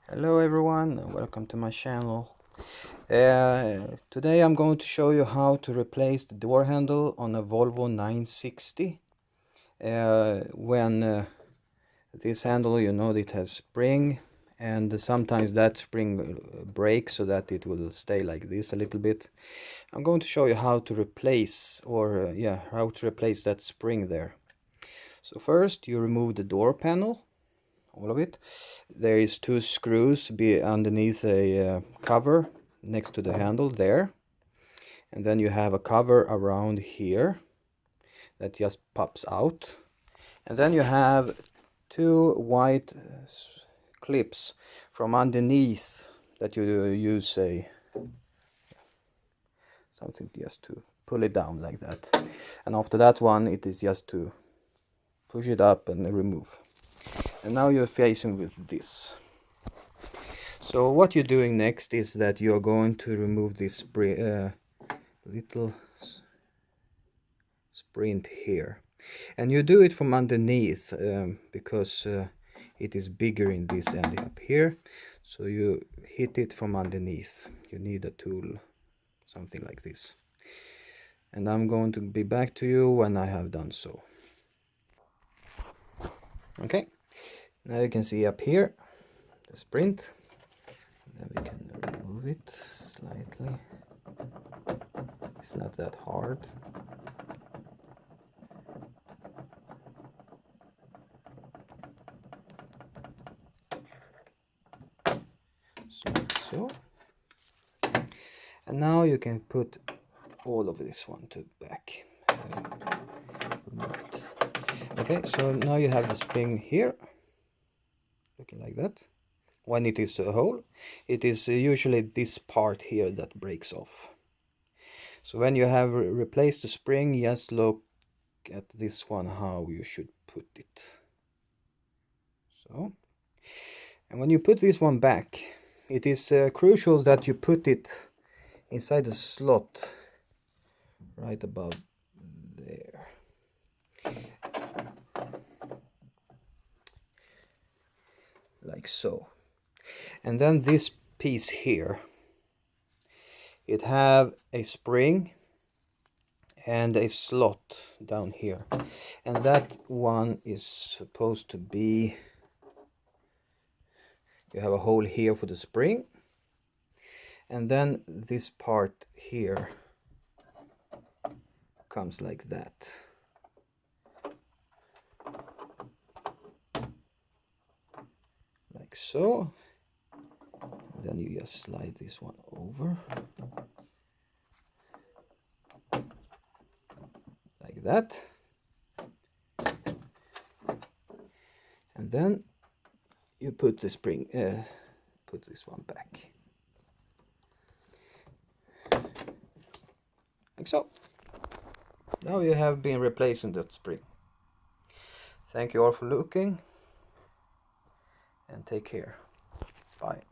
Hello everyone, welcome to my channel. Today I'm going to show you how to replace the door handle on a Volvo 960. When this handle, you know, it has spring, and sometimes that spring breaks so that it will stay like this a little bit. I'm going to show you how to replace, how to replace that spring there. So first you remove the door panel, all of it. There is two screws underneath a cover next to the handle there, and then you have a cover around here that just pops out, and then you have two white clips from underneath that you use something just to pull it down like that, and after that one it is just to push it up and remove. And now you're facing with this. So what you're doing next is that you're going to remove this little sprint here, and you do it from underneath because it is bigger in this end up here, so you hit it from underneath. You need a tool, something like this, and I'm going to be back to you when I have done so. Okay, now you can see up here the sprint. Then we can remove it slightly. It's not that hard. So. And now you can put all of this one to back. Okay, so now you have the spring here, looking like that. When it is a hole, it is usually this part here that breaks off. So when you have replaced the spring, just look at this one, how you should put it. So, and when you put this one back, it is crucial that you put it inside the slot right above there. Like so. And then this piece here, it have a spring and a slot down here, and that one is supposed to be, you have a hole here for the spring, and then this part here comes like that. Like so. And then you just slide this one over. Like that. And then you put the spring, put this one back. Like so. Now you have been replacing that spring. Thank you all for looking, and take care. Bye.